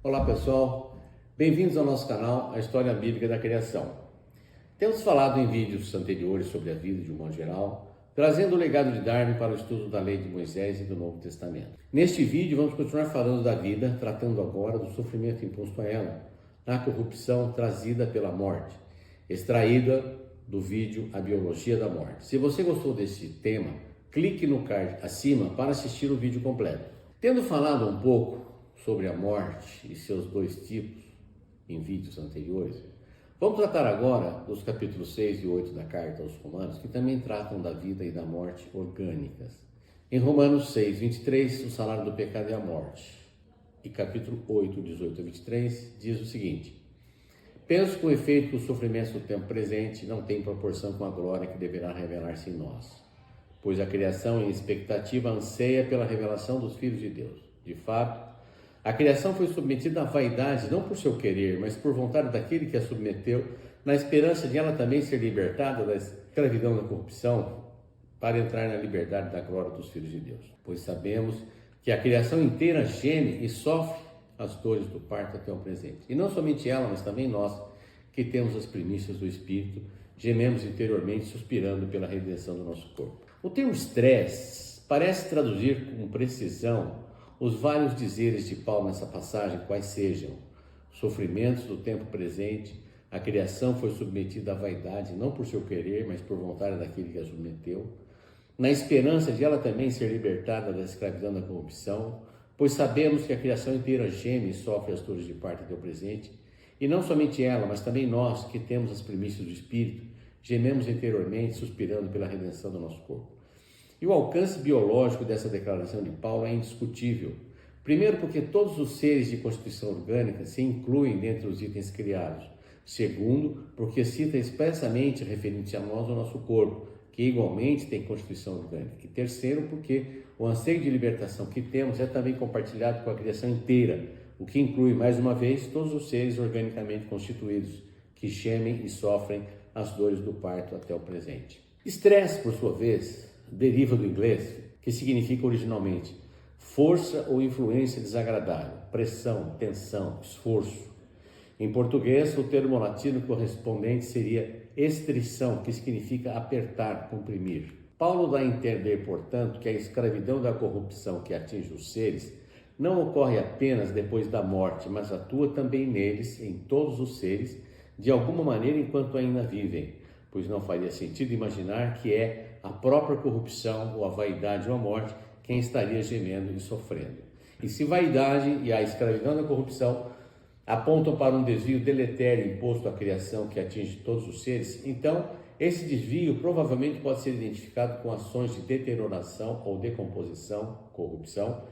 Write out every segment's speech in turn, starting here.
Olá pessoal, bem-vindos ao nosso canal A História Bíblica da Criação. Temos falado em vídeos anteriores sobre a vida de um modo geral, trazendo o legado de Darwin para o estudo da lei de Moisés e do Novo Testamento. Neste vídeo vamos continuar falando da vida, tratando agora do sofrimento imposto a ela, na corrupção trazida pela morte, extraída do vídeo A Biologia da Morte. Se você gostou desse tema, clique no card acima para assistir o vídeo completo. Tendo falado um pouco sobre a morte e seus dois tipos em vídeos anteriores, vamos tratar agora dos capítulos 6 e 8 da carta aos Romanos, que também tratam da vida e da morte orgânicas. Em Romanos 6, 23, o salário do pecado é a morte. E capítulo 8, 18 a 23, diz o seguinte: penso com efeito que os sofrimentos do tempo presente não têm proporção com a glória que deverá revelar-se em nós, pois a criação em expectativa anseia pela revelação dos filhos de Deus. De fato, a criação foi submetida à vaidade, não por seu querer, mas por vontade daquele que a submeteu, na esperança de ela também ser libertada da escravidão da corrupção, para entrar na liberdade da glória dos filhos de Deus. Pois sabemos que a criação inteira geme e sofre as dores do parto até o presente. E não somente ela, mas também nós, que temos as primícias do Espírito, gememos interiormente, suspirando pela redenção do nosso corpo. O termo estresse parece traduzir com precisão os vários dizeres de Paulo nessa passagem, quais sejam: sofrimentos do tempo presente, a criação foi submetida à vaidade, não por seu querer, mas por vontade daquele que a submeteu, na esperança de ela também ser libertada da escravidão da corrupção, pois sabemos que a criação inteira geme e sofre as dores de parto até o presente, e não somente ela, mas também nós, que temos as primícias do Espírito, gememos interiormente, suspirando pela redenção do nosso corpo. E o alcance biológico dessa declaração de Paulo é indiscutível. Primeiro, porque todos os seres de constituição orgânica se incluem dentre os itens criados. Segundo, porque cita expressamente referente a nós o nosso corpo, que igualmente tem constituição orgânica. E terceiro, porque o anseio de libertação que temos é também compartilhado com a criação inteira, o que inclui, mais uma vez, todos os seres organicamente constituídos, que gemem e sofrem as dores do parto até o presente. Estresse, por sua vez, deriva do inglês, que significa originalmente força ou influência desagradável, pressão, tensão, esforço. Em português, o termo latino correspondente seria estrição, que significa apertar, comprimir. Paulo dá a entender, portanto, que a escravidão da corrupção que atinge os seres não ocorre apenas depois da morte, mas atua também neles, em todos os seres, de alguma maneira enquanto ainda vivem, pois não faria sentido imaginar que é a própria corrupção, ou a vaidade ou a morte, quem estaria gemendo e sofrendo. E se vaidade e a escravidão da corrupção apontam para um desvio deletério imposto à criação que atinge todos os seres, então esse desvio provavelmente pode ser identificado com ações de deterioração ou decomposição, corrupção,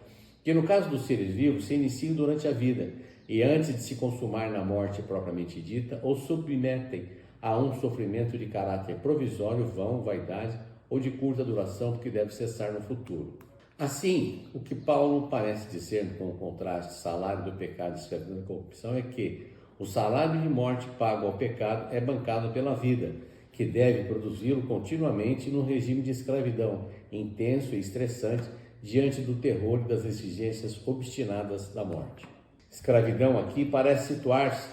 que no caso dos seres vivos se iniciam durante a vida e antes de se consumar na morte propriamente dita, ou submetem a um sofrimento de caráter provisório, vão, vaidade ou de curta duração, porque deve cessar no futuro. Assim, o que Paulo parece dizer com o contraste salário do pecado e escravidão da corrupção é que o salário de morte pago ao pecado é bancado pela vida, que deve produzi-lo continuamente num regime de escravidão intenso e estressante diante do terror e das exigências obstinadas da morte. Escravidão aqui parece situar-se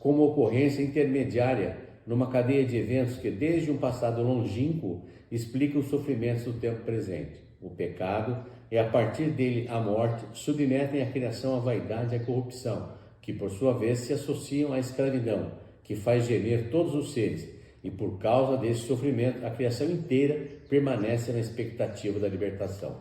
como ocorrência intermediária numa cadeia de eventos que, desde um passado longínquo, explica os sofrimentos do tempo presente. O pecado e, a partir dele, a morte, submetem a criação à vaidade e à corrupção, que, por sua vez, se associam à escravidão, que faz gemer todos os seres, e, por causa desse sofrimento, a criação inteira permanece na expectativa da libertação.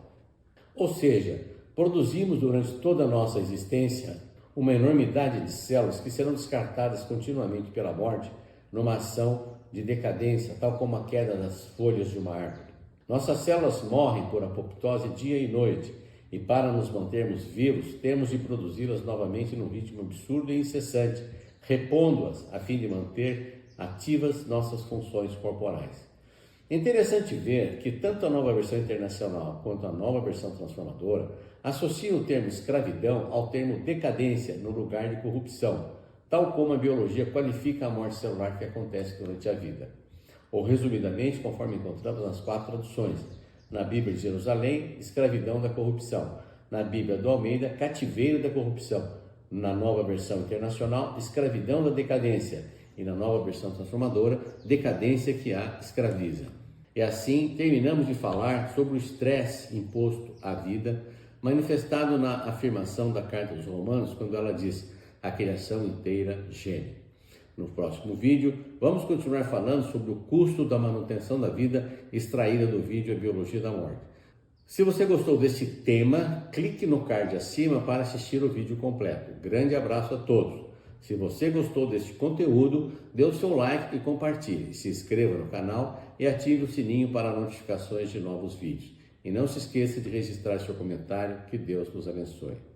Ou seja, produzimos durante toda a nossa existência uma enormidade de células que serão descartadas continuamente pela morte, numa ação de decadência, tal como a queda das folhas de uma árvore. Nossas células morrem por apoptose dia e noite, e para nos mantermos vivos, temos de produzi-las novamente num ritmo absurdo e incessante, repondo-as a fim de manter ativas nossas funções corporais. É interessante ver que tanto a Nova Versão Internacional quanto a Nova Versão Transformadora associam o termo escravidão ao termo decadência no lugar de corrupção, tal como a biologia qualifica a morte celular que acontece durante a vida. Ou, resumidamente, conforme encontramos nas 4 traduções: na Bíblia de Jerusalém, escravidão da corrupção; na Bíblia do Almeida, cativeiro da corrupção; na nova versão internacional, escravidão da decadência, e na nova versão transformadora, decadência que a escraviza. E assim terminamos de falar sobre o estresse imposto à vida, manifestado na afirmação da Carta aos Romanos, quando ela diz: a criação inteira geme. No próximo vídeo, vamos continuar falando sobre o custo da manutenção da vida extraída do vídeo A Biologia da Morte. Se você gostou desse tema, clique no card acima para assistir o vídeo completo. Grande abraço a todos. Se você gostou deste conteúdo, dê o seu like e compartilhe. Se inscreva no canal e ative o sininho para notificações de novos vídeos. E não se esqueça de registrar seu comentário. Que Deus nos abençoe.